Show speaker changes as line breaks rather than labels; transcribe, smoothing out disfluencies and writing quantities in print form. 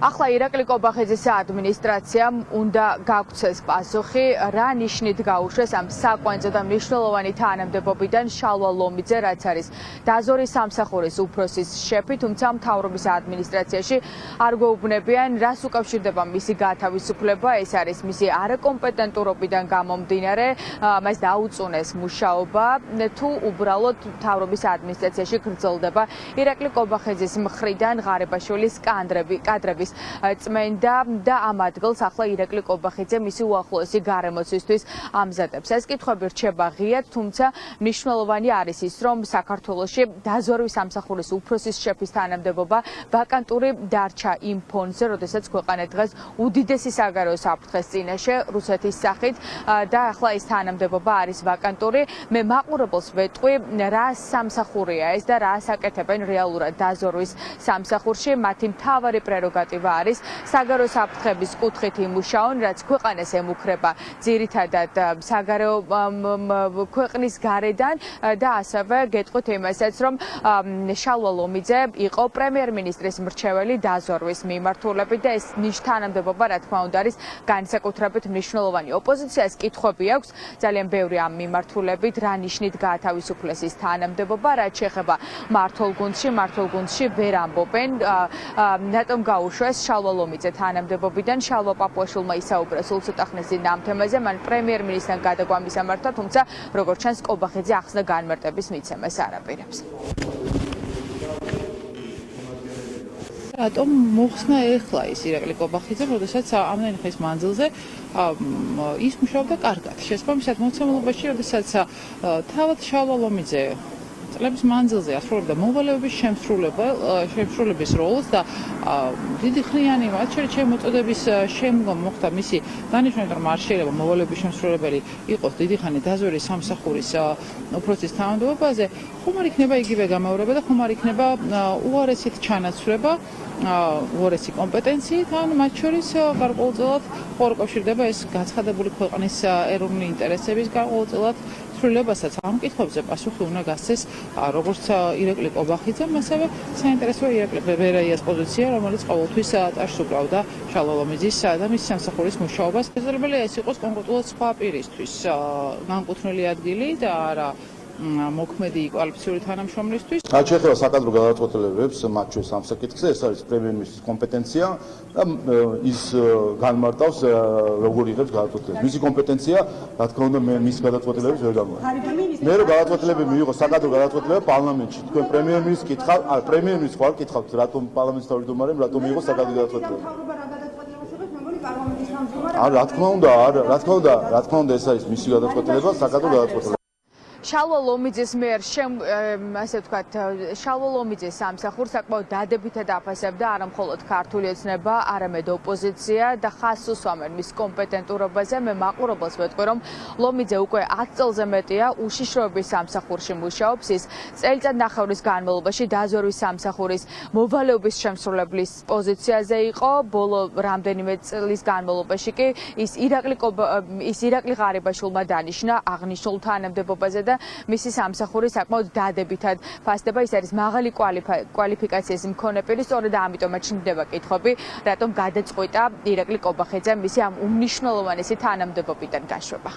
ახლა ირაკლი კობახიძის ადმინისტრაციამ უნდა გაგცეს პასუხი, რა ნიშნით გაუშვეს ამ საკვანძო და მნიშვნელოვანი თანამდებობიდან შალვა ლომიძე, რაც არის დაზორის სამსახურის უფროსის შეფი, თუმცა მთავრობის ადმინისტრაციაში არ გვეუბნებიან, რას უკავშირდება მისი გათავისუფლება, ეს არის მისი არაკომპეტენტურობიდან გამომდინარე, მას დაუწუნეს მუშაობა, თუ უბრალოდ მთავრობის ადმინისტრაციაში გრძელდება ირაკლი კობახიძის მხრიდან ღარიბაშვილის კადრების წმენდა და ამ ადგილს ახლა ირაკლი კობახიძე მისი უახლოესი გარემოცისთვის ამზადებს. ეს კითხვები რჩება ღიად, თუმცა მნიშვნელოვანი არის ის, რომ საქართველოში დაზვერვის სამსახურის უფროსის შეფის თანამდებობა ვაკანტური დარჩა იმ ფონზე, როდესაც ქვეყანა დღეს უდიდესი საგარეო საფრთხეს წინაშე რუსეთის სახით და ახლა ეს თანამდებობა არის ვაკანტური. მე მაყურებელს ვეტყვი, რა სამსახურია ეს და რა აკეთებენ რეალურად დაზვერვის სამსახურში, მათი მთავარი პრეროგატივა არის საგარეო საფრთხების კუთხით იმუშაონ, რაც ქვეყანას ემუქრება ძირითადად საგარეო ქვეყნის გარედან და ასევე გეტყვით იმასაც, რომ შალვა ლომიძე იყო პრემიერ-მინისტრის მრჩეველი დაზვერვის მიმართულებით და ეს თანამდებობა, რა თქმა უნდა, არის განსაკუთრებით მნიშვნელოვანი. ოპოზიციას კითხვები აქვს ძალიან ბევრი ამ მიმართულებით, რა ნიშნით გაათავისუფლეს ის თანამდებობა, რაც შეეხება მმართველ გუნდში ვერ ამბობენ, რატომ გაუშვეს შალვა ლომიძე თანამდებობიდან. შალვა პაპუაშვილმა ისაუბრა სულ ცოტა ხნის წინ ამ თემაზე, მან პრემიერ-მინისტრთან გადაგვამის ამართა, თუმცა როგორც ჩანს კობახიძე ახსნა განმარტების მიცემას არ აპირებს.
რატომ მოხსნა ეხლა ის ირაკლი კობახიძემ, როდესაც ამდენი ხნის მანძილზე ის მუშაობდა კარგად. შესაბამისად მოცემულობაში, როდესაც თავად შალვა ლომიძე წლების მანძილზე ასრულებდა მოვალეობის შემსრულების როლს და დიდი ხნიანი არჩევნების მოწოდების შემდგომ მოხდა მისი დანიშვნა, რომ არ შეიძლება მოვალეობის შემსრულებელი იყოს დიდი ხანი დაზვერვის სამსახურის უფროსის თანამდებობაზე, ხომ არ იქნება იგივე გამეორება და ხომ არ იქნება უარესით ჩანაცვლება, უარესი კომპეტენციით, ან მათ შორის გარკვეულწილად ყურაკავშირდება ეს გაცხადებული ქვეყნის ეროვნული ინტერესების გარკვეულწილად ცვლილებასაც. ამ კითხვებზე პასუხი უნდა გასცეს როგორც ირაკლი კობახიძემ, ასევე საინტერესოა ირაკლი ბერაიას პოზიცია, რომელიც ყოველთვის ტაშს უკრავდა შალვა ლომიძის და მის სამსახურის მუშაობას. შესაძლებელია ეს იყოს კონკრეტულად სხვა პირისთვის განკუთვნილი ადგილი და არა მოქმედი კვალიფიციური თანამშრომლისთვის.
რაც შეეხება საკადრო გადაწყვეტილებებს, მათ შორის ამ საკითხზე, ეს არის პრემიერ-მინისტრის კომპეტენცია და ის განმარტავს როგორ იღებს გადაწყვეტილებას. მისი კომპეტენცია, რა თქმა უნდა, მე მის გადაწყვეტილებებს ვერ გამოვიდა. მე რომ გადაწყვეტილებები მიიღო საკადრო გადაწყვეტილება პარლამენტში, თქვენ პრემიერ-მინისტრს კითხავთ, პრემიერ-მინისტრს ხარ კითხავთ, რატომ პარლამენტის თავმჯდომარემ რატომ მიიღო საკადრო გადაწყვეტილება? რა თქმა უნდა, ეს არის მისი გადაწყვეტილება, საკადრო გადაწყვეტილება.
შალვა ლომიძის მიერ ასე ვთქვათ, შალვა ლომიძის სამსახურს საკმაოდ დადებითად აფასებდა არა მხოლოდ ქართული ოცნება, არამედ ოპოზიცია და ხაზს უსვამენ მის კომპეტენტურობაზე. მე მაყურებელს ვეტყვი, რომ ლომიძე უკვე 10 წელზე მეტია უშიშროების სამსახურში მუშაობს. ის წელიწადნახევრის განმავლობაში დაზვერვის სამსახურის მოვალეობის შემსრულებლის პოზიციაზე იყო. ბოლო რამდენიმე წლის განმავლობაში კი ის ირაკლი ღარიბაშვილმა დანიშნა აღნიშნულ თანამდებობაზე და მისი სამსახური საკმაოდ დადებითად ფასდება. ის არის მაღალი კვალიფიკაციის მქონე პირი, სწორედ ამიტომაც ჩნდება კითხვები, რატომ გადაწყვიტა ირაკლი კობახიძემ მისი ამ უმნიშვნელოვანესი თანამდებობიდან გაშვება.